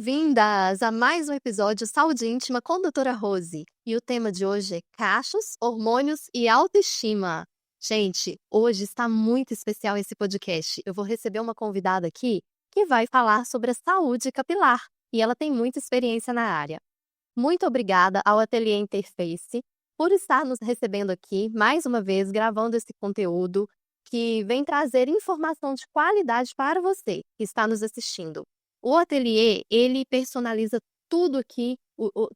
bem-vindas a mais um episódio Saúde Íntima com doutora Rose. E o tema de hoje é cachos, hormônios e autoestima. Gente, hoje está muito especial esse podcast. Eu vou receber uma convidada aqui que vai falar sobre a saúde capilar e ela tem muita experiência na área. Muito obrigada ao Ateliê Interface por estar nos recebendo aqui mais uma vez, gravando esse conteúdo que vem trazer informação de qualidade para você que está nos assistindo. O ateliê, ele personaliza tudo aqui,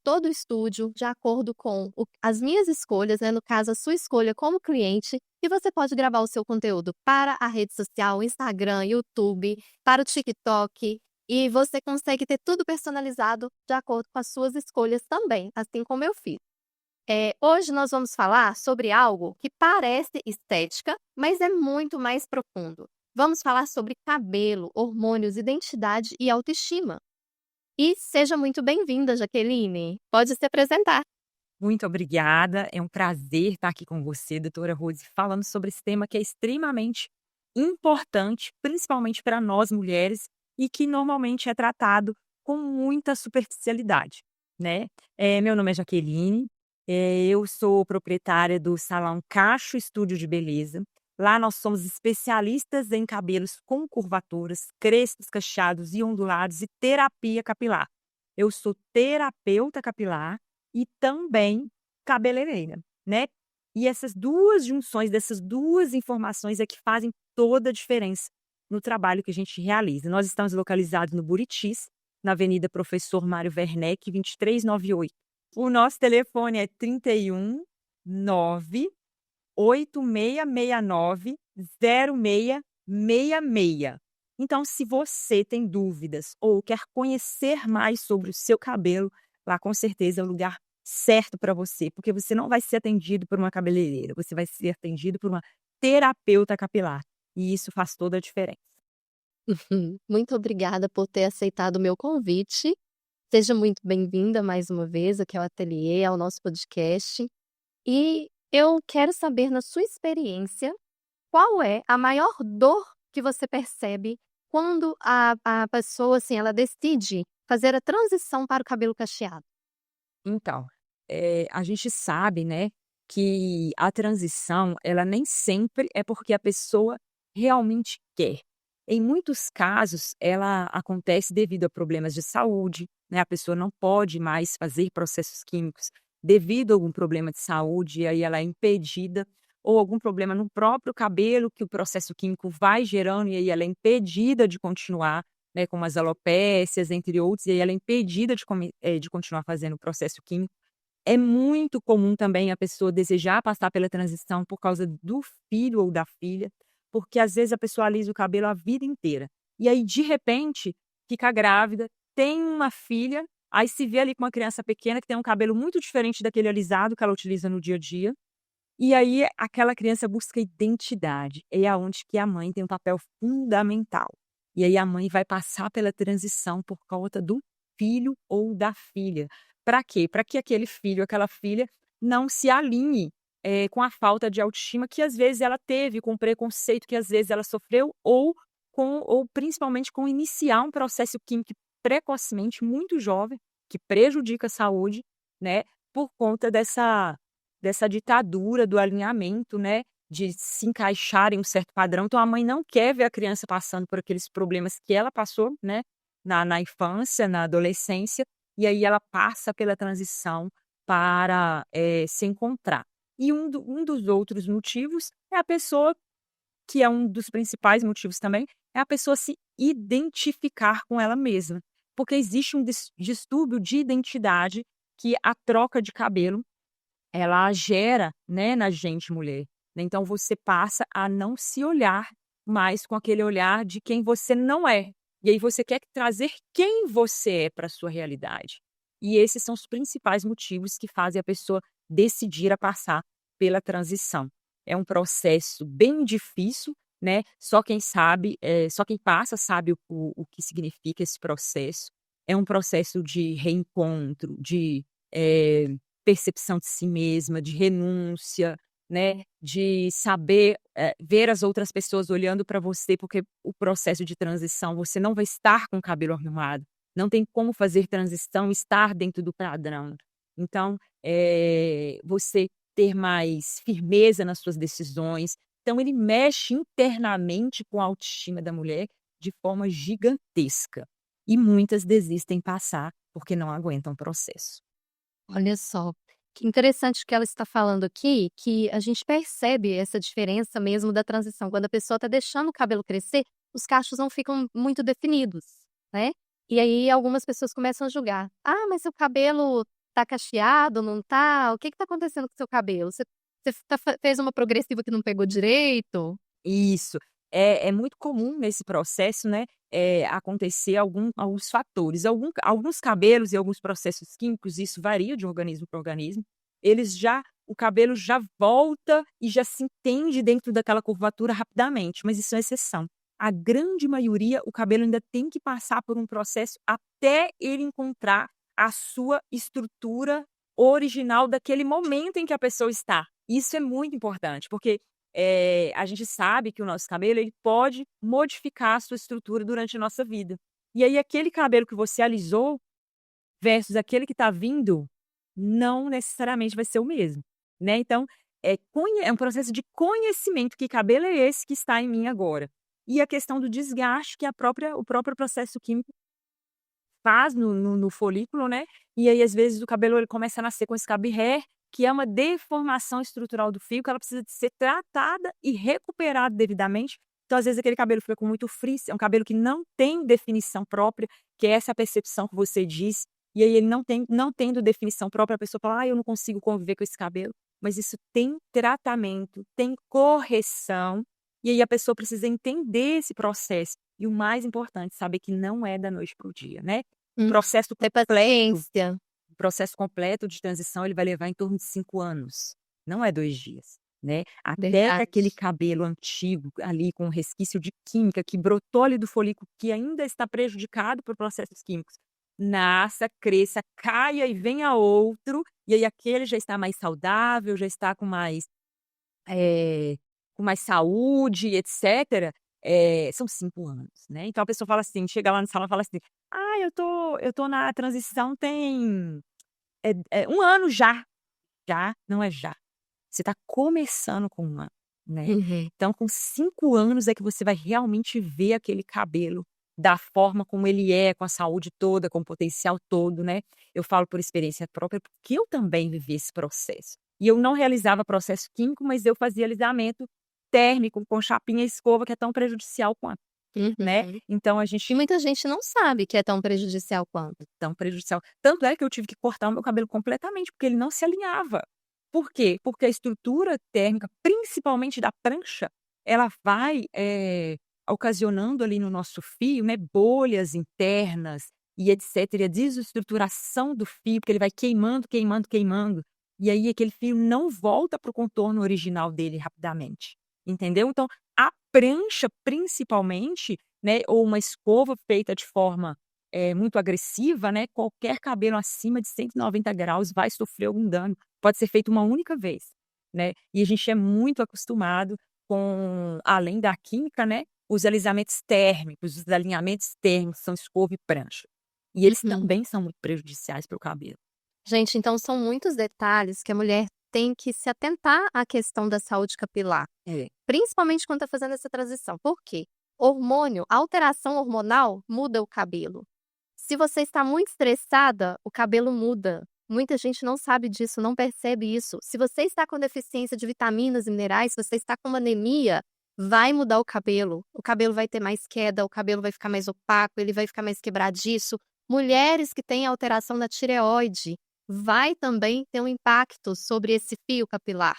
todo o estúdio, de acordo com as minhas escolhas, né? No caso, a sua escolha como cliente, e você pode gravar o seu conteúdo para a rede social, Instagram, YouTube, para o TikTok, e você consegue ter tudo personalizado de acordo com as suas escolhas também, assim como eu fiz. Hoje nós vamos falar sobre algo que parece estética, mas é muito mais profundo. Vamos falar sobre cabelo, hormônios, identidade e autoestima. E seja muito bem-vinda, Jaqueline. Pode se apresentar. Muito obrigada, é um prazer estar aqui com você, doutora Rose, falando sobre esse tema que é extremamente importante, principalmente para nós mulheres, e que normalmente é tratado com muita superficialidade, né? Meu nome é Jaqueline, eu sou proprietária do Salão Cacho Estúdio de Beleza. Lá nós somos especialistas em cabelos com curvaturas, crespos, cacheados e ondulados e terapia capilar. Eu sou terapeuta capilar e também cabeleireira, né. E essas 2 junções dessas 2 informações é que fazem toda a diferença no trabalho que a gente realiza. Nós estamos localizados no Buritis, na Avenida Professor Mário Werneck, 2398. O nosso telefone é 31 98669 0666. Então, se você tem dúvidas ou quer conhecer mais sobre o seu cabelo, lá com certeza é o lugar certo para você, porque você não vai ser atendido por uma cabeleireira, você vai ser atendido por uma terapeuta capilar, e isso faz toda a diferença. Muito obrigada por ter aceitado o meu convite. Seja muito bem-vinda mais uma vez aqui ao ateliê, ao nosso podcast. E eu quero saber, na sua experiência, qual é a maior dor que você percebe quando a pessoa, assim, ela decide fazer a transição para o cabelo cacheado? Então, a gente sabe, né, que a transição, ela nem sempre é porque a pessoa realmente quer. Em muitos casos, ela acontece devido a problemas de saúde, né, a pessoa não pode mais fazer processos químicos devido a algum problema de saúde, e aí ela é impedida, ou algum problema no próprio cabelo que o processo químico vai gerando, e aí ela é impedida de continuar, né, como as alopécias, entre outros, e aí ela é impedida de continuar fazendo o processo químico. É muito comum também a pessoa desejar passar pela transição por causa do filho ou da filha, porque às vezes a pessoa alisa o cabelo a vida inteira. E aí, de repente, fica grávida, tem uma filha, aí se vê ali com uma criança pequena que tem um cabelo muito diferente daquele alisado que ela utiliza no dia a dia, e aí aquela criança busca identidade, é aonde que a mãe tem um papel fundamental. E aí a mãe vai passar pela transição por conta do filho ou da filha. Para quê? Para que aquele filho, aquela filha não se alinhe, com a falta de autoestima que às vezes ela teve, com o preconceito que às vezes ela sofreu ou principalmente com iniciar um processo químico precocemente, muito jovem, que prejudica a saúde, né, por conta dessa ditadura do alinhamento, né, de se encaixar em um certo padrão. Então a mãe não quer ver a criança passando por aqueles problemas que ela passou, né, na infância, na adolescência, e aí ela passa pela transição para, se encontrar. E um dos outros motivos é a pessoa, que é um dos principais motivos também, é a pessoa se identificar com ela mesma, porque existe um distúrbio de identidade que a troca de cabelo ela gera, né, na gente mulher, né, então você passa a não se olhar mais com aquele olhar de quem você não é, e aí você quer trazer quem você é para a sua realidade. E esses são os principais motivos que fazem a pessoa decidir a passar pela transição. É um processo bem difícil, né, só quem sabe, só quem passa sabe o que significa esse processo. É um processo de reencontro, de, percepção de si mesma, de renúncia, né, de saber, ver as outras pessoas olhando para você, porque o processo de transição, você não vai estar com o cabelo arrumado, não tem como fazer transição, estar dentro do padrão. Então, você ter mais firmeza nas suas decisões. Então, ele mexe internamente com a autoestima da mulher de forma gigantesca. E muitas desistem passar porque não aguentam o processo. Olha só, que interessante que ela está falando aqui, que a gente percebe essa diferença mesmo da transição. Quando a pessoa está deixando o cabelo crescer, os cachos não ficam muito definidos, né? E aí algumas pessoas começam a julgar. Ah, mas seu cabelo tá cacheado, não tá? O que que tá acontecendo com o seu cabelo? Você fez uma progressiva que não pegou direito? Isso. É muito comum nesse processo, né, acontecer alguns fatores. Alguns cabelos e alguns processos químicos, isso varia de organismo para organismo, o cabelo já volta e já se entende dentro daquela curvatura rapidamente, mas isso é exceção. A grande maioria, o cabelo ainda tem que passar por um processo até ele encontrar a sua estrutura original daquele momento em que a pessoa está. Isso é muito importante, porque a gente sabe que o nosso cabelo ele pode modificar a sua estrutura durante a nossa vida. E aí aquele cabelo que você alisou versus aquele que está vindo, não necessariamente vai ser o mesmo, né. Então, é um processo de conhecimento, que cabelo é esse que está em mim agora. E a questão do desgaste que o próprio processo químico faz no folículo, né, e aí às vezes o cabelo ele começa a nascer com esse cabo hair, que é uma deformação estrutural do fio, que ela precisa de ser tratada e recuperada devidamente. Então às vezes aquele cabelo fica com muito frizz, é um cabelo que não tem definição própria, que é essa percepção que você disse, e aí ele não tendo definição própria, a pessoa fala: "Ah, eu não consigo conviver com esse cabelo", mas isso tem tratamento, tem correção, e aí a pessoa precisa entender esse processo. E o mais importante, saber que não é da noite para o dia, né. O Hum, processo ter completo paciência. o processo completo de transição, ele vai levar em torno de 5 anos, não é 2 dias, né. Até que Verdade. aquele cabelo antigo, ali, com resquício de química que brotou ali do folículo, que ainda está prejudicado por processos químicos, nasça, cresça, caia e venha outro, e aí aquele já está mais saudável, já está eh, com mais saúde, etcétera, são 5 anos, né. Então a pessoa fala assim, chega lá no salão e fala assim: "Ah, eu tô na transição tem 1 ano já", já não é já. Você está começando com 1 ano, né. Uhum. Então com 5 anos é que você vai realmente ver aquele cabelo da forma como ele é, com a saúde toda, com o potencial todo, né. Eu falo por experiência própria, porque eu também vivi esse processo. E eu não realizava processo químico, mas eu fazia alisamento térmico com chapinha e escova, que é tão prejudicial quanto, né. Uhum. Então a E gente muita gente não sabe que é tão prejudicial quanto. tão prejudicial. Tanto é que eu tive que cortar o meu cabelo completamente, porque ele não se alinhava. Por quê? Porque a estrutura térmica, principalmente da prancha, ela vai, ocasionando ali no nosso fio, né, bolhas internas e etcétera, e a desestruturação do fio, porque ele vai queimando, queimando, queimando, e aí aquele fio não volta para o contorno original dele rapidamente, entendeu? Então, a prancha principalmente, né, ou uma escova feita de forma muito agressiva, né, qualquer cabelo acima de 190 graus vai sofrer algum dano. Pode ser feito uma única vez, né. E a gente é muito acostumado com, além da química, né, os alisamentos térmicos, os alinhamentos térmicos, são escova e prancha. E eles Uhum. também são muito prejudiciais para o cabelo. Gente, então são muitos detalhes que a mulher tem que se atentar à questão da saúde capilar, É. principalmente quando está fazendo essa transição. Por quê? Hormônio, alteração hormonal muda o cabelo. Se você está muito estressada, o cabelo muda. Muita gente não sabe disso, não percebe isso. Se você está com deficiência de vitaminas e minerais, se você está com uma anemia, vai mudar o cabelo. O cabelo vai ter mais queda, o cabelo vai ficar mais opaco, ele vai ficar mais quebradiço. Mulheres que têm alteração na tireoide, vai também ter um impacto sobre esse fio capilar.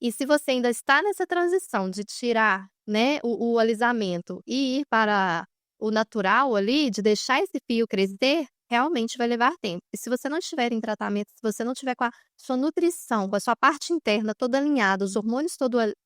E se você ainda está nessa transição de tirar, né, o alisamento e ir para o natural ali, de deixar esse fio crescer, realmente vai levar tempo. E se você não estiver em tratamento, se você não tiver com a sua nutrição, com a sua parte interna toda alinhada, os hormônios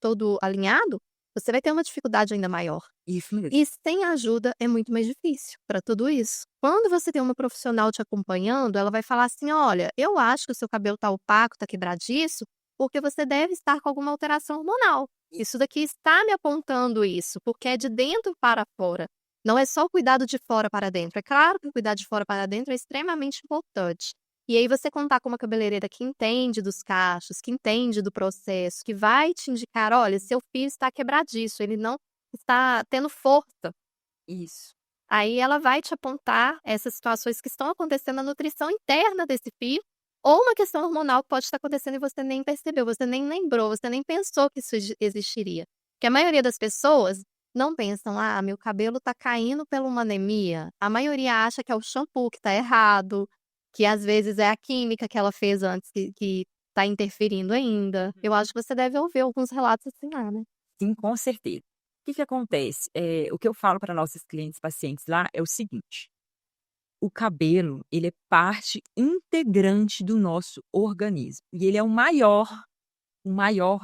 todo alinhado, você vai ter uma dificuldade ainda maior. Isso mesmo. E sem ajuda é muito mais difícil para tudo isso. Quando você tem uma profissional te acompanhando, ela vai falar assim: "Olha, eu acho que o seu cabelo está opaco, está quebradiço, porque você deve estar com alguma alteração hormonal. Isso daqui está me apontando isso, porque é de dentro para fora". Não é só o cuidado de fora para dentro. É claro que o cuidado de fora para dentro é extremamente importante. E aí você contar com uma cabeleireira que entende dos cachos, que entende do processo, que vai te indicar: "Olha, seu fio está quebradiço, ele não está tendo força". Isso. Aí ela vai te apontar essas situações que estão acontecendo na nutrição interna desse fio, ou uma questão hormonal que pode estar acontecendo e você nem percebeu, você nem lembrou, você nem pensou que isso existiria. Porque a maioria das pessoas não pensam: "Ah, meu cabelo está caindo por uma anemia". A maioria acha que é o shampoo que está errado, que às vezes é a química que ela fez antes que está interferindo ainda. Eu acho que você deve ouvir alguns relatos assim lá, né? Sim, com certeza. O que que acontece? O que eu falo para nossos clientes, pacientes lá é o seguinte: o cabelo, ele é parte integrante do nosso organismo e ele é o maior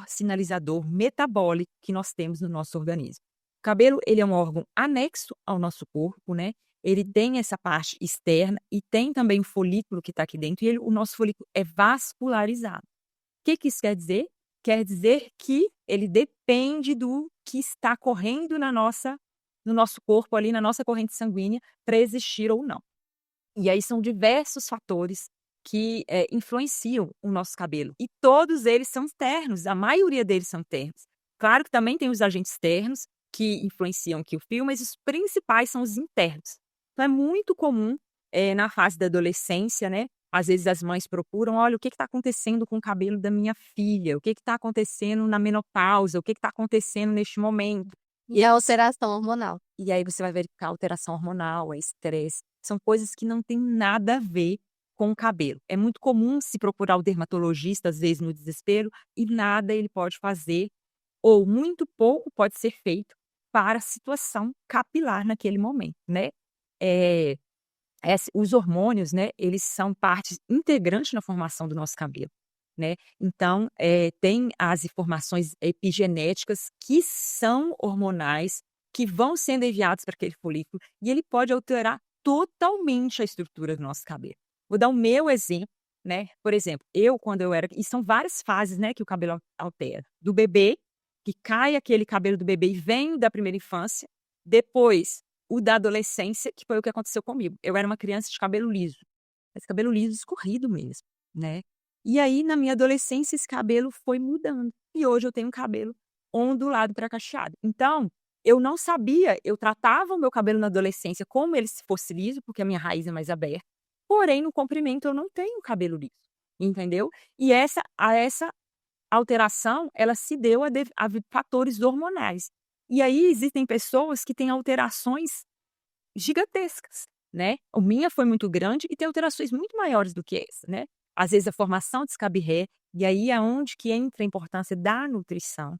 sinalizador metabólico que nós temos no nosso organismo. O cabelo, ele é um órgão anexo ao nosso corpo, né? Ele tem essa parte externa e tem também o folículo que está aqui dentro e o nosso folículo é vascularizado. O que que isso quer dizer? Quer dizer que ele depende do que está correndo no nosso corpo ali, na nossa corrente sanguínea, para existir ou não. E aí são diversos fatores que, influenciam o nosso cabelo. E todos eles são externos, a maioria deles são internos. Claro que também tem os agentes externos que influenciam aqui o fio, mas os principais são os internos. Então é muito comum, na fase da adolescência, né, às vezes as mães procuram: "Olha, o que está acontecendo com o cabelo da minha filha? O que está acontecendo na menopausa? O que está acontecendo neste momento?". E a alteração hormonal. E aí você vai verificar alteração hormonal, estresse, são coisas que não têm nada a ver com o cabelo. É muito comum se procurar o dermatologista, às vezes, no desespero, e nada ele pode fazer, ou muito pouco pode ser feito para a situação capilar naquele momento, né. Eh, os hormônios, né, eles são parte integrante na formação do nosso cabelo, né. Então, tem as informações epigenéticas que são hormonais, que vão sendo enviados para aquele folículo, e ele pode alterar totalmente a estrutura do nosso cabelo. Vou dar o meu exemplo, né, por exemplo, eu quando eu era e são várias fases, né, que o cabelo altera. Do bebê, que cai aquele cabelo do bebê e vem da primeira infância, depois o da adolescência, que foi o que aconteceu comigo. Eu era uma criança de cabelo liso, mas cabelo liso escorrido mesmo, né. E aí, na minha adolescência, esse cabelo foi mudando, e hoje eu tenho um cabelo ondulado para cacheado. Então, eu não sabia, eu tratava o meu cabelo na adolescência como ele se fosse liso, porque a minha raiz é mais aberta, porém no comprimento eu não tenho cabelo liso, entendeu. E essa alteração, ela se deu a fatores hormonais. E aí existem pessoas que têm alterações gigantescas, né. A minha foi muito grande e tem alterações muito maiores do que essa, né. Às vezes a formação de escabié, e aí é onde que entra a importância da nutrição.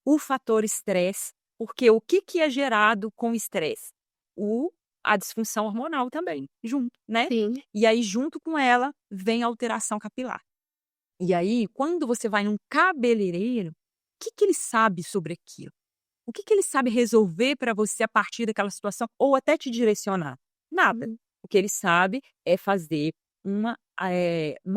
O fator estresse, porque o que que é gerado com o estresse? O A disfunção hormonal também, junto, né. Sim. E aí junto com ela vem a alteração capilar. E aí quando você vai num cabeleireiro, o que que ele sabe sobre aquilo? O que que ele sabe resolver para você a partir daquela situação ou até te direcionar? Nada. Uhum. O que ele sabe é fazer um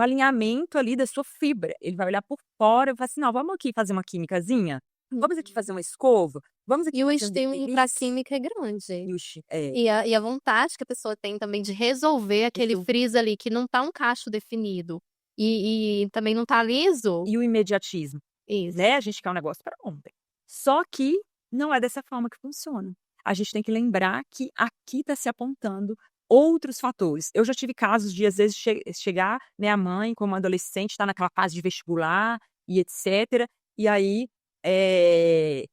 alinhamento ali da sua fibra. Ele vai olhar por fora e vai falar assim: "Não, vamos aqui fazer uma químicazinha? Vamos aqui fazer uma escova? Vamos aqui E o fazer um estímulo para a babyliss?" química é grande. E o chi é, E a vontade que a pessoa tem também de resolver aquele isso. frizz ali que não tá um cacho definido, e também não tá liso. E o imediatismo, Isso. né, a gente quer um negócio para ontem. Só que não é dessa forma que funciona. A gente tem que lembrar que aqui está se apontando outros fatores. Eu já tive casos de, às vezes, chegar, né, a mãe como adolescente, está naquela fase de vestibular e etcétera, e aí,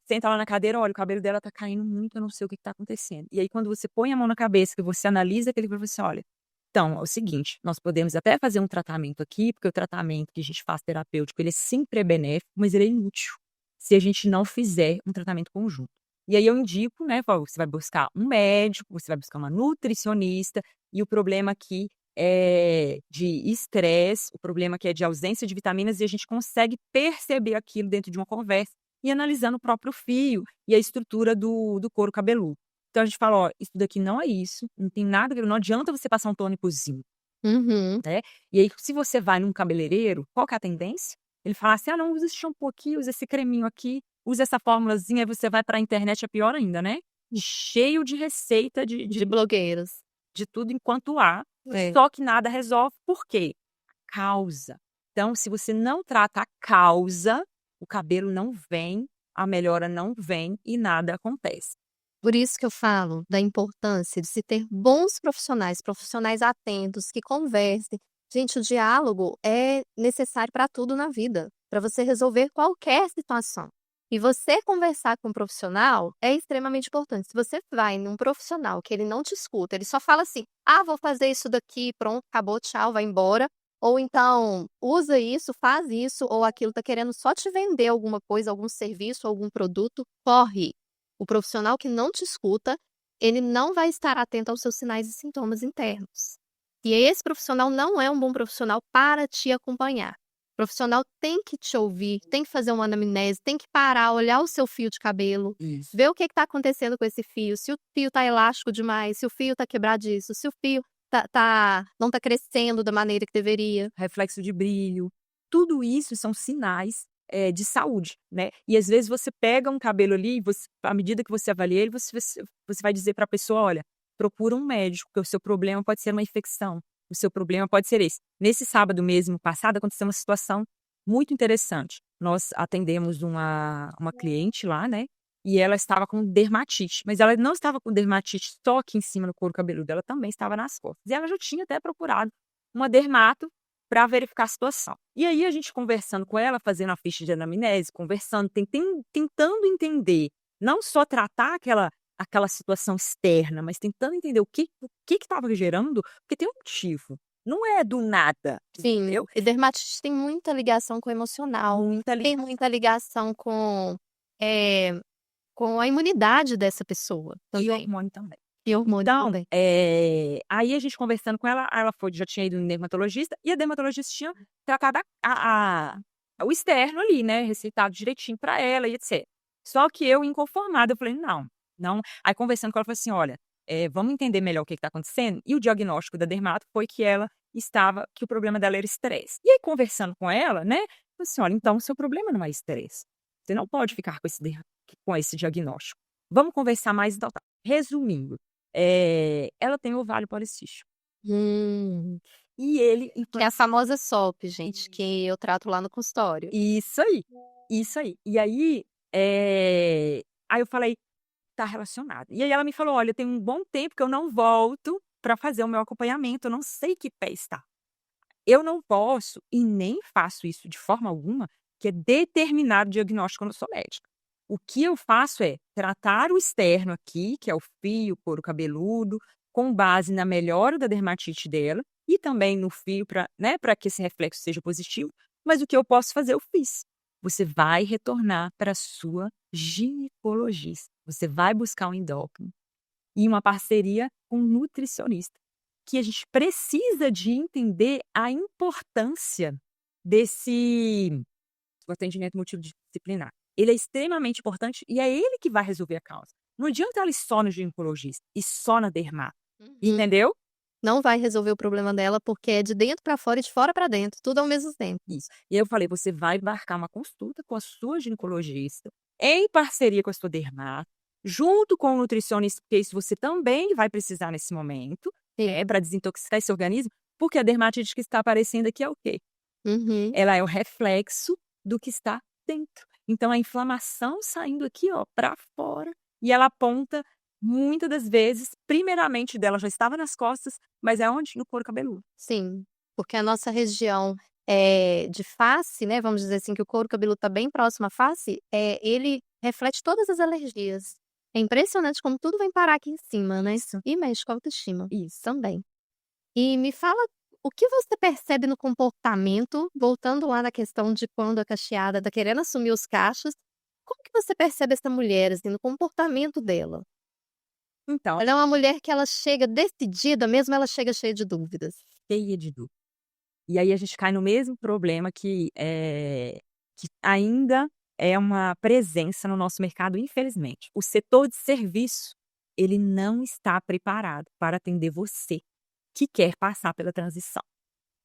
senta lá na cadeira: "Olha, o cabelo dela está caindo muito, eu não sei o que está acontecendo". E aí quando você põe a mão na cabeça, que você analisa aquele professor: "Olha, então, é o seguinte, nós podemos até fazer um tratamento aqui, porque o tratamento que a gente faz terapêutico, ele sempre é benéfico, mas ele é inútil, se a gente não fizer um tratamento conjunto". E aí eu indico, né, falo: "Você vai buscar um médico, você vai buscar uma nutricionista, e o problema aqui é de estresse, o problema aqui é de ausência de vitaminas", e a gente consegue perceber aquilo dentro de uma conversa, e analisando o próprio fio e a estrutura do couro cabeludo. Então a gente fala: "Ó, isso daqui não é isso, não tem nada a ver, não adianta você passar um tônicozinho", Uhum. né. E aí se você vai num cabeleireiro, qual que é a tendência? Ele fala assim: "Ah não, usa esse shampoo aqui, usa esse creminho aqui, usa essa formulazinha", aí você vai para a internet, é pior ainda, né. cheio de receita De blogueiros. de tudo enquanto há, É. só que nada resolve. Por quê? Causa. Então, se você não trata a causa, o cabelo não vem, a melhora não vem e nada acontece. Por isso que eu falo da importância de se ter bons profissionais, profissionais atentos, que conversem. Gente, o diálogo é necessário para tudo na vida, para você resolver qualquer situação. E você conversar com um profissional é extremamente importante. Se você vai num profissional que ele não te escuta, ele só fala assim: ah, vou fazer isso daqui, pronto, acabou, tchau, vai embora. Ou então, usa isso, faz isso, ou aquilo está querendo só te vender alguma coisa, algum serviço, algum produto, corre. O profissional que não te escuta, ele não vai estar atento aos seus sinais e sintomas internos. E esse profissional não é um bom profissional para te acompanhar. O profissional tem que te ouvir, tem que fazer uma anamnese, tem que parar, olhar o seu fio de cabelo, Isso. ver o que está acontecendo com esse fio, se o fio está elástico demais, se o fio está quebradiço, se o fio não está crescendo da maneira que deveria. Reflexo de brilho, tudo isso são sinais de saúde, né? E às vezes você pega um cabelo ali, e à medida que você avalia ele, você vai dizer para a pessoa: olha, procura um médico, porque o seu problema pode ser uma infecção, o seu problema pode ser esse. Nesse sábado mesmo passado, aconteceu uma situação muito interessante. Nós atendemos uma cliente lá, né? E ela estava com dermatite, mas ela não estava com dermatite só aqui em cima no couro cabeludo, ela também estava nas costas. E ela já tinha até procurado uma dermato para verificar a situação. E aí a gente conversando com ela, fazendo a ficha de anamnese, conversando, tentando entender, não só tratar aquela situação externa, mas tentando entender o que estava gerando, porque tem um motivo. Não é do nada, Sim, entendeu? e dermatite tem muita ligação com o emocional, Muita tem muita ligação com a imunidade dessa pessoa e também, hormônio também. e hormônio Então, também. aí a gente conversando com ela, ela já tinha ido no dermatologista, e a dermatologista tinha tratado o externo ali, né, receitado direitinho para ela e etc. Só que eu, inconformada, eu falei: "Não, não". Aí conversando com ela, eu falei assim: "Olha, vamos entender melhor o que está acontecendo?". E o diagnóstico da dermato foi que o problema dela era estresse. E aí conversando com ela, né, falei assim: "Olha, então o seu problema não é estresse. Você não pode ficar com esse diagnóstico. Vamos conversar mais e tal, tal". Resumindo, ela tem ovário policístico. Hum. E ele Que é a famosa SOP, gente, que eu trato lá no consultório. Isso aí, isso aí. E aí, aí eu falei: "Tá relacionado". E aí ela me falou: "Olha, tem um bom tempo que eu não volto para fazer o meu acompanhamento, eu não sei que pé está". Eu não posso e nem faço isso de forma alguma, que é determinar o diagnóstico, eu não sou médica. O que eu faço é tratar o externo aqui, que é o fio, couro cabeludo, com base na melhora da dermatite dela e também no fio para, né, para que esse reflexo seja positivo, mas o que eu posso fazer eu fiz. Você vai retornar para a sua ginecologista. Você vai buscar um endócrino e uma parceria com um nutricionista, que a gente precisa de entender a importância desse o atendimento multidisciplinar. Ele é extremamente importante e é ele que vai resolver a causa. Não adianta ela ir só no ginecologista e só na dermato, Uhum. entendeu? Não vai resolver o problema dela, porque é de dentro para fora e de fora para dentro, tudo ao mesmo tempo. Isso. E aí eu falei: "Você vai marcar uma consulta com a sua ginecologista, em parceria com a sua dermato, junto com o nutricionista, porque isso você também vai precisar nesse momento, Sim. para desintoxicar esse organismo, porque a dermatite que está aparecendo aqui é o quê? Uhum. Ela é o reflexo do que está dentro. Então a inflamação saindo aqui, ó, para fora, e ela aponta muitas das vezes, primeiramente dela já estava nas costas, mas é onde? No couro cabeludo. Sim, porque a nossa região, de face, né, vamos dizer assim, que o couro cabeludo está bem próximo à face, ele reflete todas as alergias. É impressionante como tudo vem parar aqui em cima, né, Isso, e mexe com a autoestima isso. também. E me fala, o que você percebe no comportamento, voltando lá na questão de quando a cacheada está querendo assumir os cachos, como que você percebe essa mulher, assim, no comportamento dela? Então, Ela é uma mulher que ela chega decidida, mesmo ela chega cheia de dúvidas. cheia de dúvida. E aí a gente cai no mesmo problema que ainda é uma presença no nosso mercado, infelizmente. O setor de serviço, ele não está preparado para atender você que quer passar pela transição.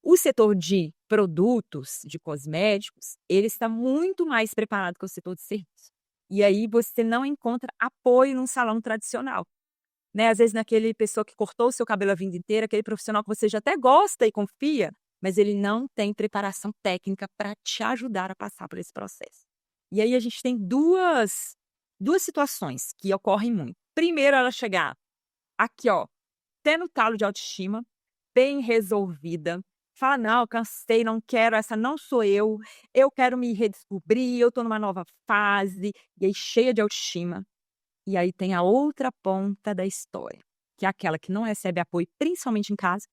O setor de produtos, de cosméticos, ele está muito mais preparado que o setor de serviço. E aí você não encontra apoio num salão tradicional, né. Às vezes naquele pessoa que cortou o seu cabelo a vida inteira, aquele profissional que você já até gosta e confia, mas ele não tem preparação técnica para te ajudar a passar por esse processo. E aí a gente tem duas situações que ocorrem muito. Primeiro, ela chegar aqui, ó, tendo talo de autoestima, bem resolvida, fala: "Não, cansei, não quero, essa não sou eu quero me redescobrir, eu tô numa nova fase", e aí cheia de autoestima. E aí tem a outra ponta da história, que é aquela que não recebe apoio, principalmente em casa,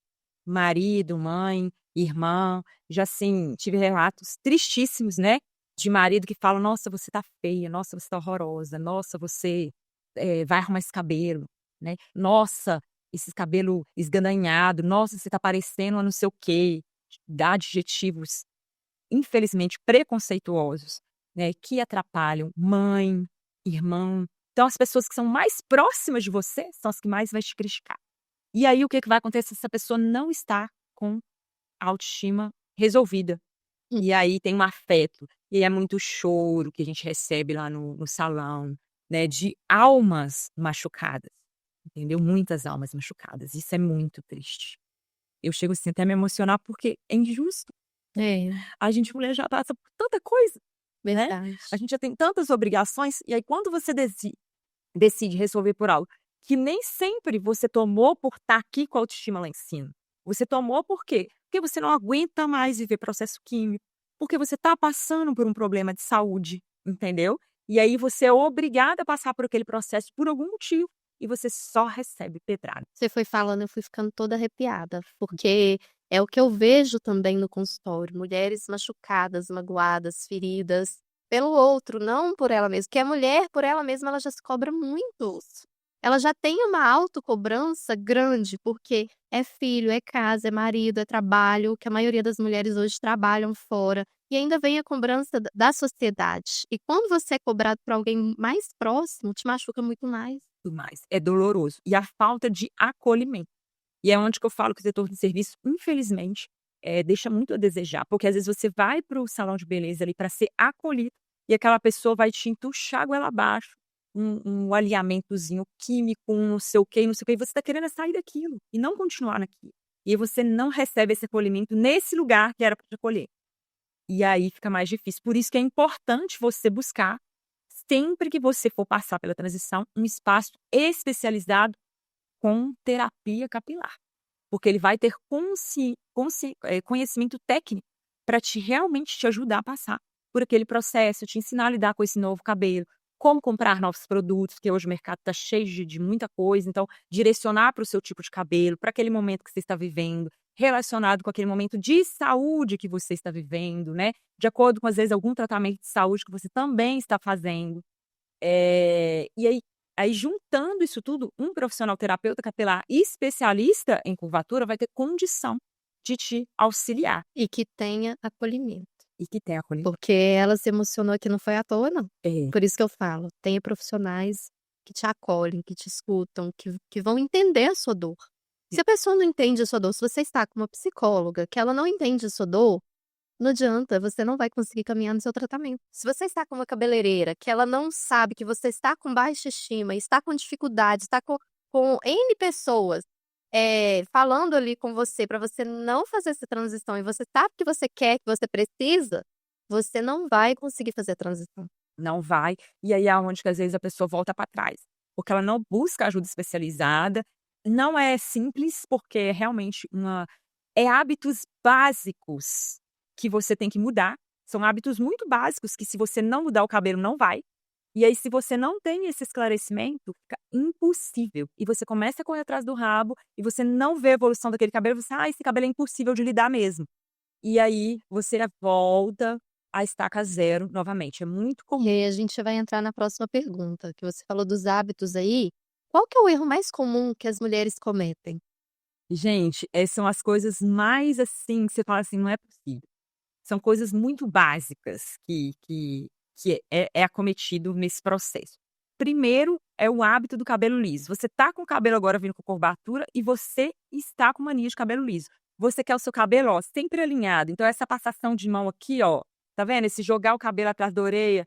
marido, mãe, irmã. Já, assim, tive relatos tristíssimos, né, de marido que fala: "Nossa, você tá feia, nossa, você tá horrorosa, nossa, você, vai arrumar esse cabelo", né, "Nossa, esse cabelo esgadanhado, nossa, você tá parecendo uma não sei o quê", dá adjetivos, infelizmente, preconceituosos, né, que atrapalham mãe, irmão. Então as pessoas que são mais próximas de você são as que mais vai te criticar. E aí o que que vai acontecer se essa pessoa não está com a autoestima resolvida? Hum. E aí tem um afeto, e aí é muito choro que a gente recebe lá no salão, né, de almas machucadas, entendeu? Muitas almas machucadas, isso é muito triste. Eu chego, assim, até a me emocionar, porque é injusto. É, A gente mulher já passa por tanta coisa, né, verdade. a gente já tem tantas obrigações, e aí quando você decide resolver por algo que nem sempre você tomou por estar aqui com a autoestima lá em cima. Você tomou por quê? Porque você não aguenta mais viver processo químico, porque você está passando por um problema de saúde, entendeu? E aí você é obrigada a passar por aquele processo por algum motivo e você só recebe pedrada. Você foi falando, eu fui ficando toda arrepiada, porque é o que eu vejo também no consultório, mulheres machucadas, magoadas, feridas pelo outro, não por ela mesma, porque a mulher, por ela mesma, ela já se cobra muito. Ela já tem uma autocobrança grande, porque é filho, é casa, é marido, é trabalho, que a maioria das mulheres hoje trabalham fora, e ainda vem a cobrança da sociedade. E quando você é cobrado por alguém mais próximo, te machuca muito mais. Tudo mais. É doloroso. E a falta de acolhimento. E é onde que eu falo que o setor de serviço, infelizmente, deixa muito a desejar, porque às vezes você vai para o salão de beleza ali para ser acolhido, e aquela pessoa vai te entuchar a goela abaixo, um alinhamentozinho químico, um não sei o quê, não sei o quê, e você está querendo é sair daquilo, e não continuar naquilo. E aí você não recebe esse acolhimento nesse lugar que era para te acolher. E aí fica mais difícil. Por isso que é importante você buscar, sempre que você for passar pela transição, um espaço especializado com terapia capilar, porque ele vai ter conhecimento técnico para realmente te ajudar a passar por aquele processo, te ensinar a lidar com esse novo cabelo, como comprar novos produtos, porque hoje o mercado está cheio de muita coisa, então direcionar para o seu tipo de cabelo, para aquele momento que você está vivendo, relacionado com aquele momento de saúde que você está vivendo, né, de acordo com, às vezes, algum tratamento de saúde que você também está fazendo. E aí juntando isso tudo, um profissional terapeuta capilar especialista em curvatura vai ter condição de te auxiliar E que tenha acolhimento, e que tenha acolhimento. porque ela se emocionou que não foi à toa não. É, Por isso que eu falo, tenha profissionais que te acolhem, que te escutam, que vão entender a sua dor. Se a pessoa não entende a sua dor, se você está com uma psicóloga que ela não entende a sua dor, não adianta, você não vai conseguir caminhar no seu tratamento. Se você está com uma cabeleireira que ela não sabe que você está com baixa estima, está com dificuldade, está com N pessoas, falando ali com você para você não fazer essa transição e você sabe que você quer, que você precisa, você não vai conseguir fazer a transição. não vai, e aí é aonde que às vezes a pessoa volta para trás, porque ela não busca ajuda especializada, não é simples, porque é realmente hábitos básicos que você tem que mudar, são hábitos muito básicos que se você não mudar o cabelo não vai. E aí, se você não tem esse esclarecimento, fica impossível. E você começa a correr atrás do rabo e você não vê a evolução daquele cabelo, você: "Ah, esse cabelo é impossível de lidar mesmo". E aí, você volta à estaca zero novamente. É muito E comum. aí a gente vai entrar na próxima pergunta, que você falou dos hábitos aí, qual que é o erro mais comum que as mulheres cometem? Gente, são as coisas mais, assim, que você fala assim: "Não é possível". São coisas muito básicas que é acometido nesse processo. Primeiro, é o hábito do cabelo liso. Você tá com o cabelo agora vindo com curvatura e você está com mania de cabelo liso. Você quer o seu cabelo, ó, sempre alinhado. Então essa passação de mão aqui, ó, tá vendo? Esse jogar o cabelo atrás da orelha,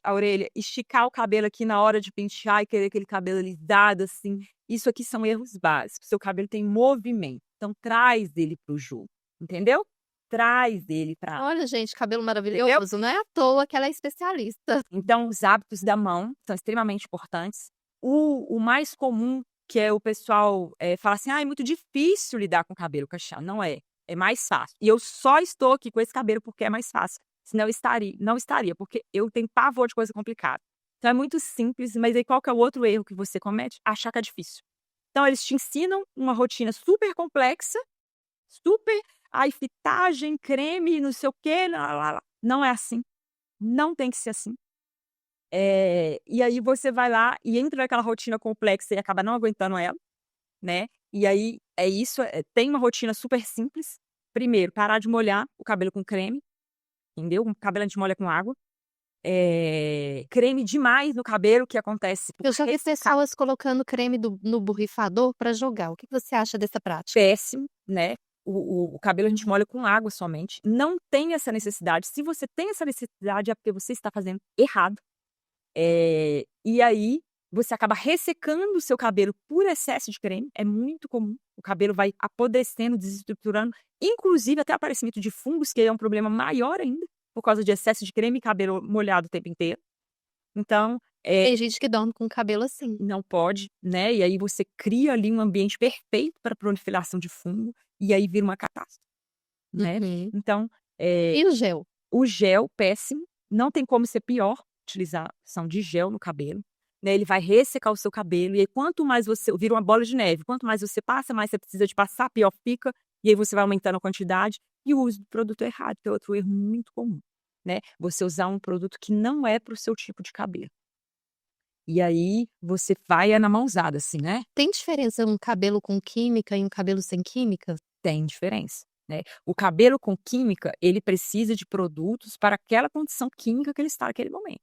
a orelha, esticar o cabelo aqui na hora de pentear e querer aquele cabelo alisado, assim. Isso aqui são erros básicos. Seu cabelo tem movimento, então traz ele para o jogo, entendeu? Traz ele para. Olha, gente, cabelo maravilhoso. Não é à toa que ela é especialista. Então, os hábitos da mão são extremamente importantes. O mais comum, que é o pessoal fala assim, é muito difícil lidar com cabelo cacheado. Não é, é mais fácil. E eu só estou aqui com esse cabelo porque é mais fácil. Senão eu não estaria, porque eu tenho pavor de coisa complicada. Então é muito simples, mas aí qual que é o outro erro que você comete? Achar que é difícil. Então eles te ensinam uma rotina super complexa, super, fitagem, creme, não sei o quê, lá, lá, lá. Não é assim. Não tem que ser assim. E aí você vai lá e entra naquela rotina complexa e acaba não aguentando ela, né? E aí é isso, tem uma rotina super simples. Primeiro, parar de molhar o cabelo com creme, entendeu? O cabelo a gente molha com água. Creme demais no cabelo, que acontece Eu já vi pessoas colocando creme no borrifador para jogar. O que você acha dessa prática? péssimo, né? O cabelo a gente molha com água somente. Não tem essa necessidade. Se você tem essa necessidade, é porque você está fazendo errado. E aí, você acaba ressecando o seu cabelo por excesso de creme. É muito comum. O cabelo vai apodrecendo, desestruturando, inclusive até aparecimento de fungos, que é um problema maior ainda, por causa de excesso de creme e cabelo molhado o tempo inteiro. Então, Tem gente que dorme com o cabelo assim. não pode, né? E aí você cria ali um ambiente perfeito para proliferação de fungo, e aí vira uma catástrofe, né? Uhum. Então, E o gel? o gel, péssimo. Não tem como ser pior utilização de gel no cabelo, né? Ele vai ressecar o seu cabelo, e aí quanto mais você vira uma bola de neve, quanto mais você passa, mais você precisa de passar, pior fica, e aí você vai aumentando a quantidade, e o uso do produto errado, que é outro erro muito comum, né? Você usar um produto que não é para o seu tipo de cabelo. E aí você vai na mãozada, assim, né? Tem diferença um cabelo com química e um cabelo sem química? Tem diferença, né? O cabelo com química, ele precisa de produtos para aquela condição química que ele está naquele momento.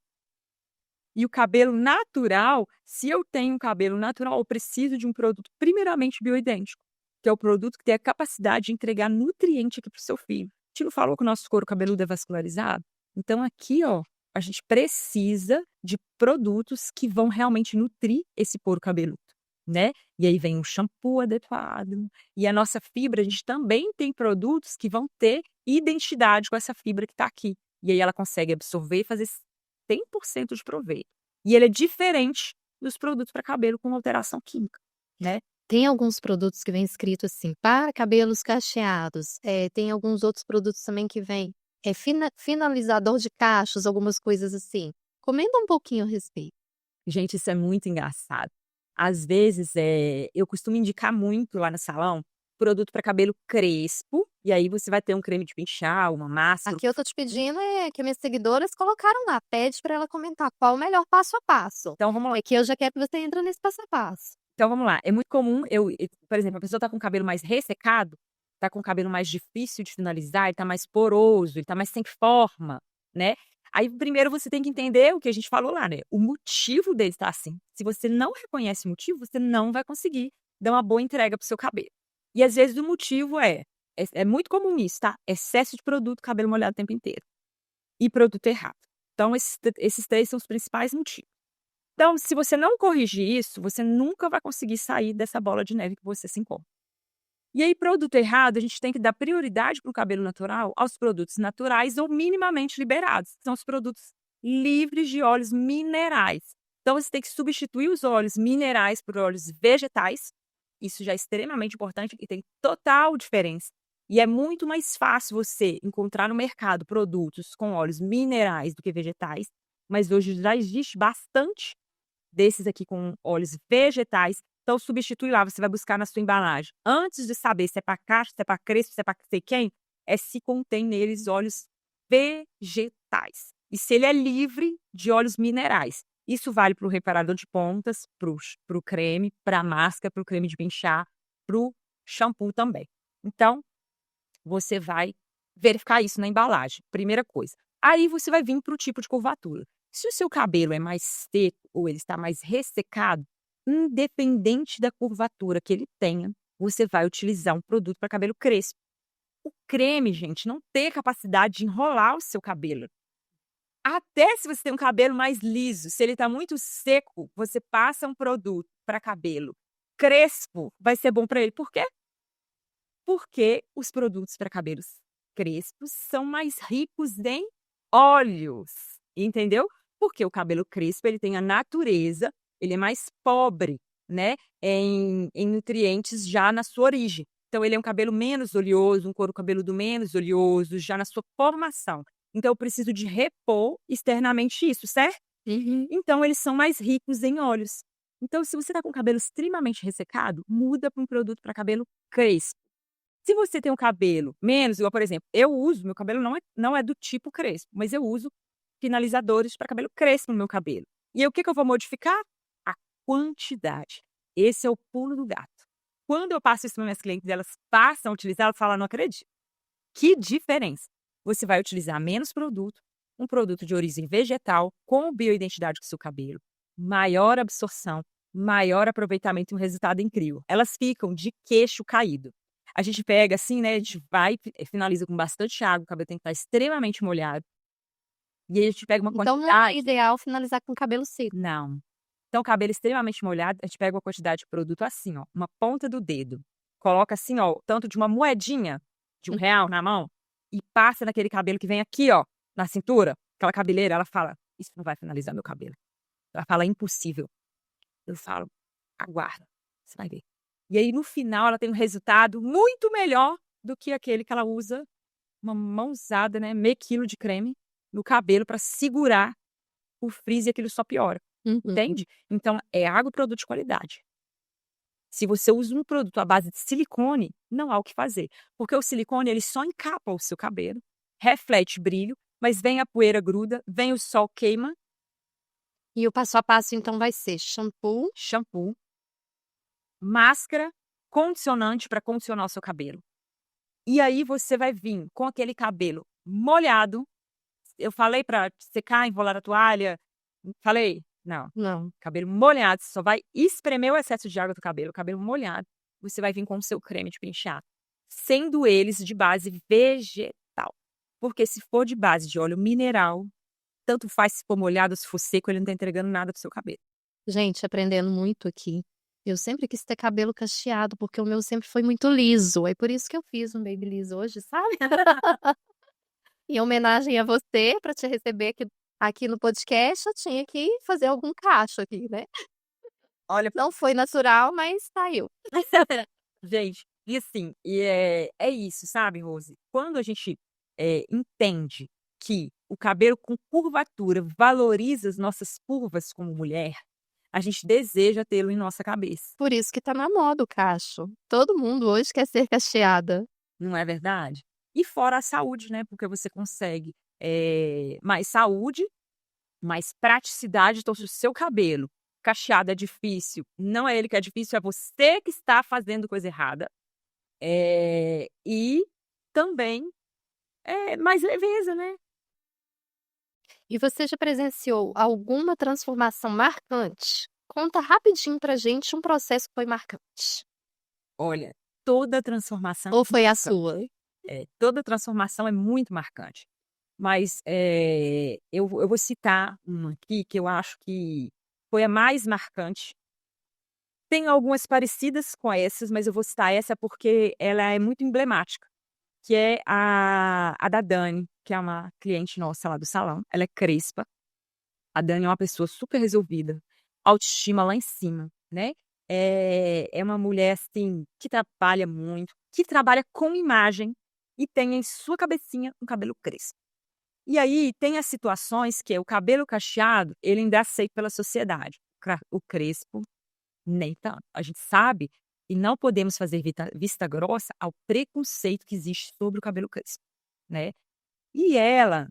E o cabelo natural, se eu tenho um cabelo natural, eu preciso de um produto primeiramente bioidêntico, que é o produto que tem a capacidade de entregar nutriente aqui para o seu filho. A gente não falou que o nosso couro cabeludo é vascularizado? Então aqui, ó, a gente precisa de produtos que vão realmente nutrir esse couro cabeludo, né? E aí vem um shampoo adequado. E a nossa fibra, a gente também tem produtos que vão ter identidade com essa fibra que está aqui. E aí ela consegue absorver e fazer 100% de proveito. E ele é diferente dos produtos para cabelo com alteração química, né? Tem alguns produtos que vem escrito assim, para cabelos cacheados. Tem alguns outros produtos também que vem, finalizador de cachos, algumas coisas assim. Comenta um pouquinho a respeito. Gente, isso é muito engraçado. Às vezes, eu costumo indicar muito lá no salão produto para cabelo crespo, e aí você vai ter um creme de pentear, uma máscara. Aqui eu tô te pedindo que minhas seguidoras colocaram lá, pede para ela comentar qual o melhor passo a passo. Então vamos lá. É que eu já quero que você entre nesse passo a passo. Então vamos lá. É muito comum por exemplo, a pessoa tá com o cabelo mais ressecado, tá com o cabelo mais difícil de finalizar, ele tá mais poroso, ele tá mais sem forma, né? Aí primeiro você tem que entender o que a gente falou lá, né? O motivo dele estar assim. Se você não reconhece o motivo, você não vai conseguir dar uma boa entrega pro seu cabelo. E às vezes o motivo é muito comum isso, tá? Excesso de produto, cabelo molhado o tempo inteiro. E produto errado. Então esses 3 são os principais motivos. Então, se você não corrigir isso, você nunca vai conseguir sair dessa bola de neve que você se encontra. E aí, produto errado, a gente tem que dar prioridade para o cabelo natural aos produtos naturais ou minimamente liberados, que são os produtos livres de óleos minerais. Então, você tem que substituir os óleos minerais por óleos vegetais. Isso já é extremamente importante e tem total diferença. E é muito mais fácil você encontrar no mercado produtos com óleos minerais do que vegetais, mas hoje já existe bastante desses aqui com óleos vegetais. Então, substitui lá, você vai buscar na sua embalagem. Antes de saber se é para caixa, se é para crespo, se é para sei quem, se contém neles óleos vegetais. E se ele é livre de óleos minerais. Isso vale para o reparador de pontas, para o creme, para a máscara, para o creme de pentear, para o shampoo também. Então, você vai verificar isso na embalagem, primeira coisa. Aí você vai vir para o tipo de curvatura. Se o seu cabelo é mais seco ou ele está mais ressecado, independente da curvatura que ele tenha, você vai utilizar um produto para cabelo crespo. O creme, gente, não tem a capacidade de enrolar o seu cabelo. Até se você tem um cabelo mais liso, se ele está muito seco, você passa um produto para cabelo crespo, vai ser bom para ele. Por quê? Porque os produtos para cabelos crespos são mais ricos em óleos, entendeu? Porque o cabelo crespo, ele tem a natureza, ele é mais pobre, né, em nutrientes já na sua origem. Então ele é um cabelo menos oleoso, um couro cabeludo menos oleoso, já na sua formação. Então eu preciso de repor externamente isso, certo? Uhum. Então eles são mais ricos em óleos. Então se você está com o cabelo extremamente ressecado, muda para um produto para cabelo crespo. Se você tem um cabelo menos, igual, por exemplo, eu uso, meu cabelo não é do tipo crespo, mas eu uso finalizadores para cabelo crespo no meu cabelo. E aí o que que eu vou modificar? A quantidade. Esse é o pulo do gato. Quando eu passo isso para minhas clientes, elas passam a utilizar, elas falam: "Não acredito". Que diferença! Você vai utilizar menos produto, um produto de origem vegetal, com bioidentidade do seu cabelo, maior absorção, maior aproveitamento e um resultado incrível. Elas ficam de queixo caído. A gente pega assim, né, a gente vai, finaliza com bastante água, o cabelo tem que estar extremamente molhado, e aí a gente pega uma Então não é quantidade. ideal finalizar com cabelo seco. Não. Então, o cabelo extremamente molhado, a gente pega uma quantidade de produto assim, ó, uma ponta do dedo. Coloca assim, ó, o tanto de uma moedinha de R$ 1 na mão e passa naquele cabelo que vem aqui, ó, na cintura. Aquela cabeleira, ela fala: "Isso não vai finalizar meu cabelo". Ela fala: "É impossível". Eu falo: "Aguarda, você vai ver". E aí, no final, ela tem um resultado muito melhor do que aquele que ela usa uma mãozada, né, meio quilo de creme no cabelo para segurar o frizz e aquilo só piora. Uhum. Entende? Então é água e produto de qualidade. Se você usa um produto à base de silicone, não há o que fazer, porque o silicone ele só encapa o seu cabelo, reflete brilho, mas vem a poeira gruda, vem o sol queima, E o passo a passo então vai ser shampoo. shampoo, máscara, condicionante para condicionar o seu cabelo. E aí você vai vir com aquele cabelo molhado. Eu falei para secar, enrolar a toalha? Falei? Não. Não. Cabelo molhado, você só vai espremer o excesso de água do cabelo, cabelo molhado, você vai vir com o seu creme de penteado, sendo eles de base vegetal. Porque se for de base de óleo mineral, tanto faz se for molhado ou se for seco, ele não tá entregando nada pro seu cabelo. Gente, aprendendo muito aqui. Eu sempre quis ter cabelo cacheado, porque o meu sempre foi muito liso, é por isso que eu fiz um babyliss hoje, sabe. Em homenagem a você, para te receber aqui no podcast, eu tinha que fazer algum cacho aqui, né. Olha, Não foi natural, mas saiu. gente, e assim, é isso, sabe, Rose? Quando a gente, entende que o cabelo com curvatura valoriza as nossas curvas como mulher, a gente deseja tê-lo em nossa cabeça. Por isso que tá na moda o cacho. Todo mundo hoje quer ser cacheada. Não é verdade? E fora a saúde, né, porque você consegue, mais saúde, mais praticidade, então se o seu cabelo cacheado é difícil, não é ele que é difícil, é você que está fazendo coisa errada. E também, mais leveza, né. E você já presenciou alguma transformação marcante? Conta rapidinho pra gente um processo que foi marcante. Olha, toda transformação Ou é foi a marcante. sua? Toda transformação é muito marcante. Mas, eu vou citar uma aqui que eu acho que foi a mais marcante. Tem algumas parecidas com essas, mas eu vou citar essa porque ela é muito emblemática, que é a da Dani, que é uma cliente nossa lá do salão. Ela é crespa. A Dani é uma pessoa super resolvida, autoestima lá em cima, né. É uma mulher, assim, que trabalha muito, que trabalha com imagem e tem em sua cabecinha um cabelo crespo. E aí tem as situações que o cabelo cacheado, ele ainda é aceito pela sociedade, o crespo nem tanto. A gente sabe e não podemos fazer vista grossa ao preconceito que existe sobre o cabelo crespo, né. E ela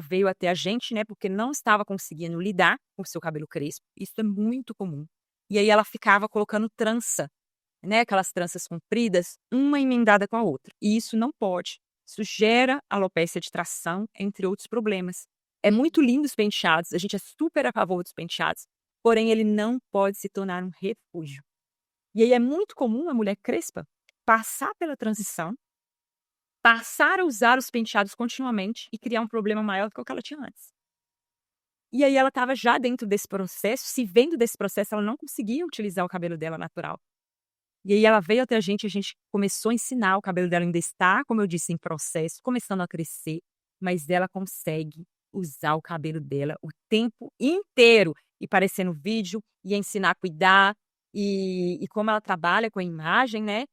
veio até a gente, né, porque não estava conseguindo lidar com o seu cabelo crespo, isso é muito comum. E aí ela ficava colocando trança, né, aquelas tranças compridas, uma emendada com a outra, e isso não pode. Isso gera alopecia de tração, entre outros problemas. É muito lindo os penteados, a gente é super a favor dos penteados, porém ele não pode se tornar um refúgio. E aí é muito comum a mulher crespa passar pela transição passar a usar os penteados continuamente e criar um problema maior do que o que ela tinha antes. E aí ela estava já dentro desse processo, se vendo desse processo, ela não conseguia utilizar o cabelo dela natural. E aí ela veio até a gente começou a ensinar, o cabelo dela ainda está, como eu disse, em processo, começando a crescer, mas ela consegue usar o cabelo dela o tempo inteiro. E parecer no vídeo, e ensinar a cuidar, e como ela trabalha com a imagem, né?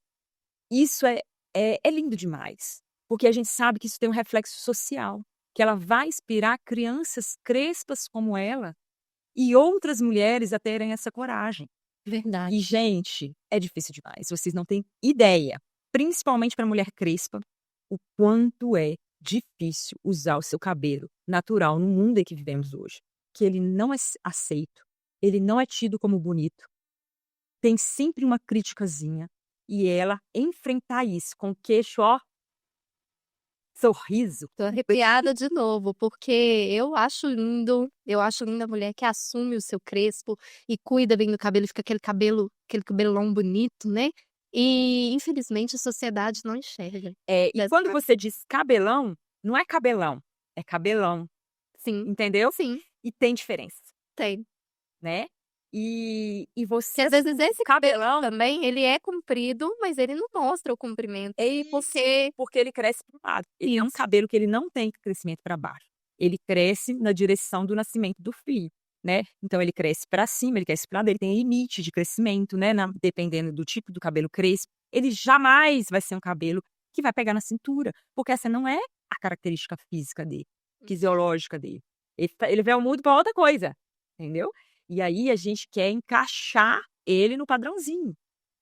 Isso é lindo demais, porque a gente sabe que isso tem um reflexo social, que ela vai inspirar crianças crespas como ela e outras mulheres a terem essa coragem. E, Verdade. gente, é difícil demais, vocês não têm ideia, principalmente para mulher crespa, o quanto é difícil usar o seu cabelo natural no mundo em que vivemos hoje, que ele não é aceito, ele não é tido como bonito, tem sempre uma criticazinha, e ela enfrentar isso com o queixo, ó, sorriso. Tô arrepiada de novo, porque eu acho linda a mulher que assume o seu crespo e cuida bem do cabelo, fica aquele cabelão bonito, né. E infelizmente a sociedade não enxerga E dessa quando você diz cabelão, não é cabelão, é cabelão, sim, entendeu? sim, E tem diferença, tem. né. E Que você às vezes esse cabelo cabelão também, ele é comprido, mas ele não mostra o comprimento, é isso, porque porque ele cresce para o lado. Ele é um isso, cabelo que ele não tem crescimento para baixo. Ele cresce na direção do nascimento do filho, né. Então ele cresce para cima, ele cresce para lado, ele tem limite de crescimento, né, dependendo do tipo do cabelo crespo. Ele jamais vai ser um cabelo que vai pegar na cintura, porque essa não é a característica física dele, fisiológica dele. Ele vai ao mundo para outra coisa, entendeu. E aí a gente quer encaixar ele no padrãozinho,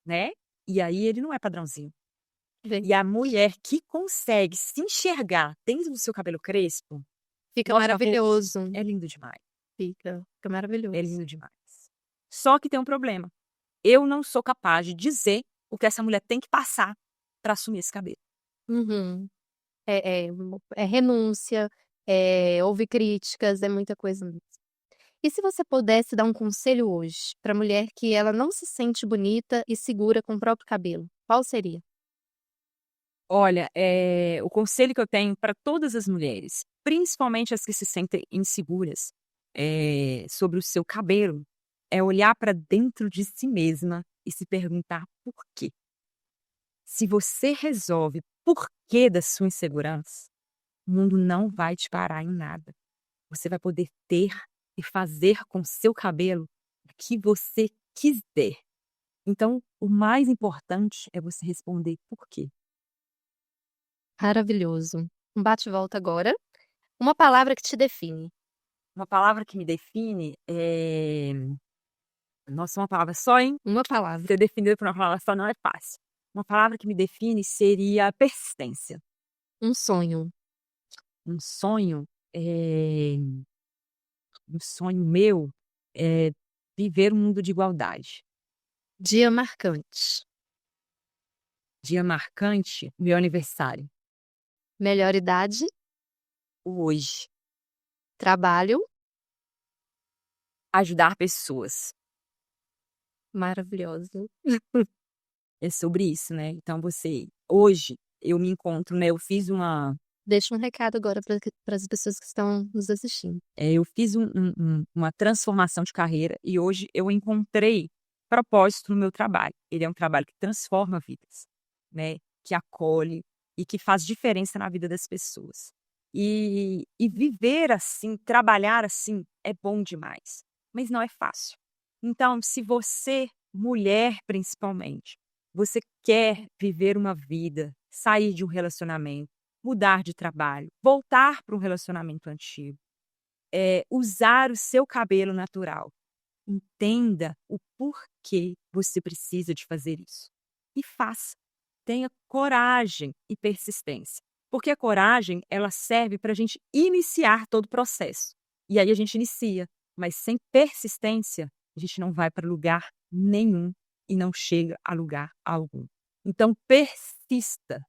né. E aí ele não é padrãozinho. vê, E a mulher que consegue se enxergar dentro do seu cabelo crespo, fica nossa, maravilhoso, é lindo demais, fica é maravilhoso. lindo demais. Só que tem um problema, eu não sou capaz de dizer o que essa mulher tem que passar para assumir esse cabelo. Uhum. É renúncia, ouvir críticas, é muita coisa mesmo. E se você pudesse dar um conselho hoje pra mulher que ela não se sente bonita e segura com o próprio cabelo, qual seria? Olha, o conselho que eu tenho para todas as mulheres, principalmente as que se sentem inseguras, sobre o seu cabelo, é olhar para dentro de si mesma e se perguntar por quê. Se você resolve por quê da sua insegurança, o mundo não vai te parar em nada. Você vai poder ter e fazer com seu cabelo o que você quiser. Então, o mais importante é você responder por quê. Maravilhoso. Um bate e volta agora. Uma palavra que te define. Uma palavra que me define nossa, uma palavra só, hein? Uma palavra. Ser definido por uma palavra só não é fácil. Uma palavra que me define seria persistência. Um sonho. Um sonho, um sonho meu é viver um mundo de igualdade. Dia marcante. Dia marcante, meu aniversário. Melhor idade. O hoje. Trabalho. Ajudar pessoas. Maravilhoso. É sobre isso, né. Então hoje eu me encontro, né, eu fiz Deixa um recado agora para as pessoas que estão nos assistindo. eu fiz uma transformação de carreira e hoje eu encontrei propósito no meu trabalho. Ele é um trabalho que transforma vidas, né, que acolhe e que faz diferença na vida das pessoas. E viver assim, trabalhar assim, é bom demais, mas não é fácil. Então, se você, mulher principalmente, você quer viver uma vida, sair de um relacionamento, mudar de trabalho, voltar para um relacionamento antigo, usar o seu cabelo natural. Entenda o porquê você precisa de fazer isso. E faça. Tenha coragem e persistência. Porque a coragem, ela serve para a gente iniciar todo o processo. E aí a gente inicia. Mas sem persistência, a gente não vai para lugar nenhum e não chega a lugar algum. Então, persista.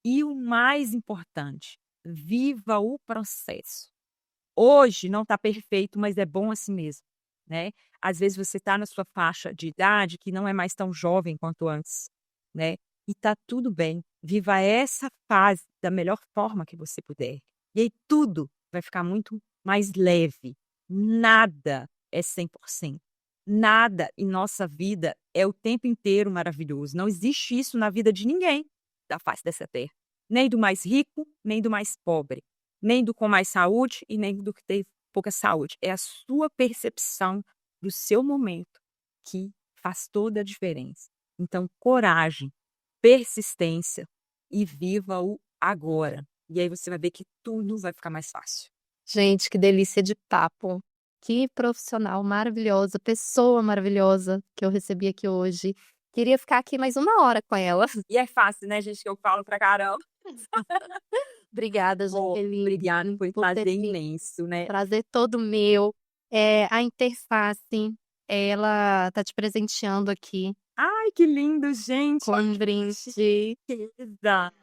E o mais importante, viva o processo. Hoje não está perfeito, mas é bom assim mesmo, né. Às vezes você está na sua faixa de idade que não é mais tão jovem quanto antes, né, e está tudo bem. Viva essa fase da melhor forma que você puder. E aí tudo vai ficar muito mais leve. Nada é 100%. Nada em nossa vida é o tempo inteiro maravilhoso. Não existe isso na vida de ninguém da face dessa terra. Nem do mais rico, nem do mais pobre. Nem do com mais saúde e nem do que tem pouca saúde. É a sua percepção do seu momento que faz toda a diferença. Então, coragem, persistência e viva o agora. E aí você vai ver que tudo vai ficar mais fácil. Gente, que delícia de papo. Que profissional maravilhosa, pessoa maravilhosa que eu recebi aqui hoje. Queria ficar aqui mais 1 hora com ela. E é fácil, né, gente, que eu falo pra caramba. Obrigada, Bom, Jaqueline, obrigada, foi um por ter prazer vindo. imenso, né? Prazer todo meu. A interface, ela tá te presenteando aqui Ai, que lindo, gente. com um brinde. Querida.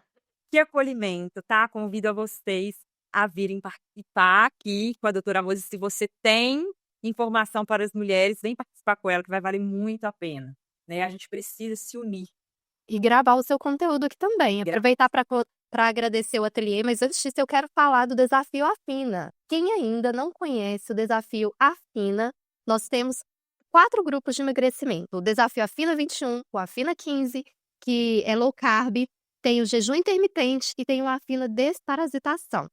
Que acolhimento, tá? Convido a vocês a virem participar aqui com a doutora Rose. Se você tem informação para as mulheres, vem participar com ela, que vai valer muito a pena. Né? A gente precisa se unir. E gravar o seu conteúdo aqui também. Aproveitar para agradecer o ateliê, mas antes disso eu quero falar do Desafio Afina. Quem ainda não conhece o Desafio Afina, nós temos 4 grupos de emagrecimento. O Desafio Afina 21, o Afina 15, que é low carb, tem o jejum intermitente e tem o Afina desparasitação.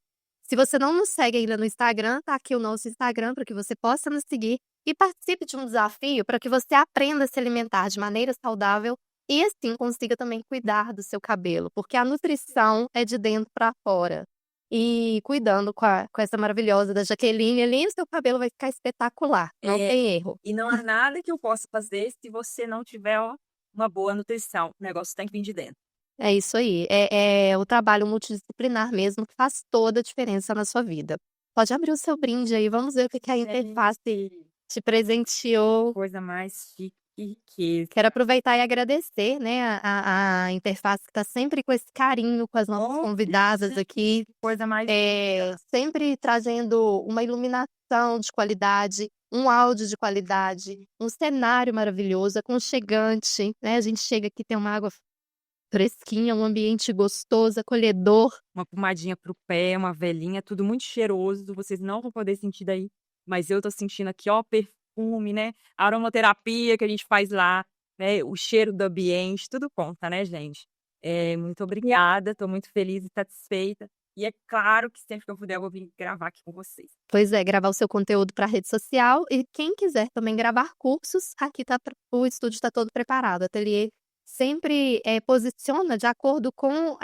Se você não nos segue ainda no Instagram, tá aqui o nosso Instagram para que você possa nos seguir e participe de um desafio para que você aprenda a se alimentar de maneira saudável e assim consiga também cuidar do seu cabelo, porque a nutrição é de dentro para fora. E cuidando com essa maravilhosa da Jaqueline ali, o seu cabelo vai ficar espetacular, não tem erro. E não há nada que eu possa fazer se você não tiver uma boa nutrição. O negócio tem que vir de dentro. É isso aí, é o trabalho multidisciplinar mesmo que faz toda a diferença na sua vida. Pode abrir o seu brinde aí, vamos ver o que a interface te presenteou. Coisa mais chique e riqueza. Quero aproveitar e agradecer, né, a interface que está sempre com esse carinho com as nossas convidadas aqui. Coisa mais Sempre trazendo uma iluminação de qualidade, um áudio de qualidade, um cenário maravilhoso, aconchegante, né? A gente chega aqui, tem uma água fresquinha, um ambiente gostoso, acolhedor. Uma pomadinha pro pé, uma velinha, tudo muito cheiroso. Vocês não vão poder sentir daí, mas eu tô sentindo aqui, ó, perfume, né? A aromaterapia que a gente faz lá, né? O cheiro do ambiente, tudo conta, né, gente? Muito obrigada, tô muito feliz e satisfeita. E é claro que sempre que eu puder eu vou vir gravar aqui com vocês. Pois é, gravar o seu conteúdo para rede social e quem quiser também gravar cursos, aqui o estúdio está todo preparado. O ateliê sempre posiciona de acordo com,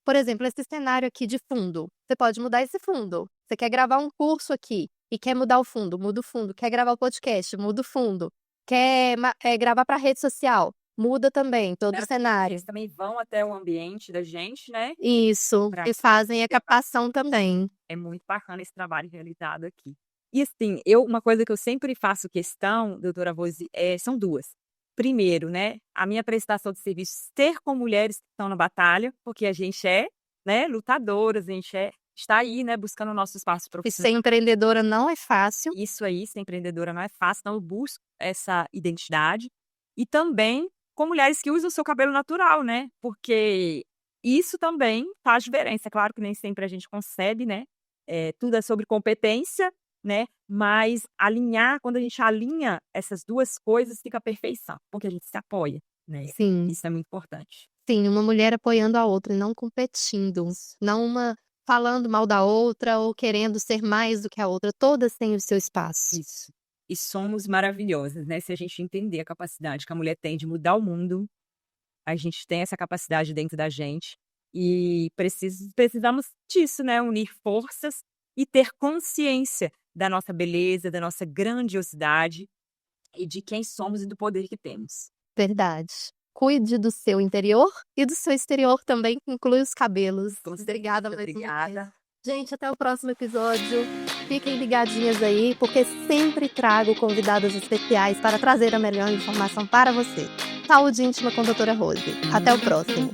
por exemplo, esse cenário aqui de fundo. Você pode mudar esse fundo. Você quer gravar um curso aqui e quer mudar o fundo, muda o fundo. Quer gravar o podcast, muda o fundo. Quer gravar para rede social, muda também todo o cenário. Eles também vão até o ambiente da gente, né? Isso, e fazem a captação também. É muito bacana esse trabalho realizado aqui. E assim, uma coisa que eu sempre faço questão, doutora Rose, são 2. Primeiro, né, a minha prestação de serviço ser com mulheres que estão na batalha, porque a gente né, lutadoras, a gente está aí, né, buscando o nosso espaço E profissional. ser empreendedora não é fácil. Isso aí, ser empreendedora não é fácil, então eu busco essa identidade. E também com mulheres que usam o seu cabelo natural, né, porque isso também faz diferença. É claro que nem sempre a gente consegue, né, tudo é sobre competência, né? Mas quando a gente alinha essas 2 coisas, fica a perfeição, porque a gente se apoia, né? Sim. Isso é muito importante. Sim, uma mulher apoiando a outra e não competindo, não uma falando mal da outra ou querendo ser mais do que a outra, todas têm o seu espaço. Isso. E somos maravilhosas, né? Se a gente entender a capacidade que a mulher tem de mudar o mundo, a gente tem essa capacidade dentro da gente e precisamos disso, né? Unir forças e ter consciência da nossa beleza, da nossa grandiosidade e de quem somos e do poder que temos. Verdade. Cuide do seu interior e do seu exterior também, que inclui os cabelos. Obrigada mais uma vez. Gente, até o próximo episódio. Fiquem ligadinhas aí, porque sempre trago convidados especiais para trazer a melhor informação para você. Saúde íntima com a doutora Rose. Até o próximo.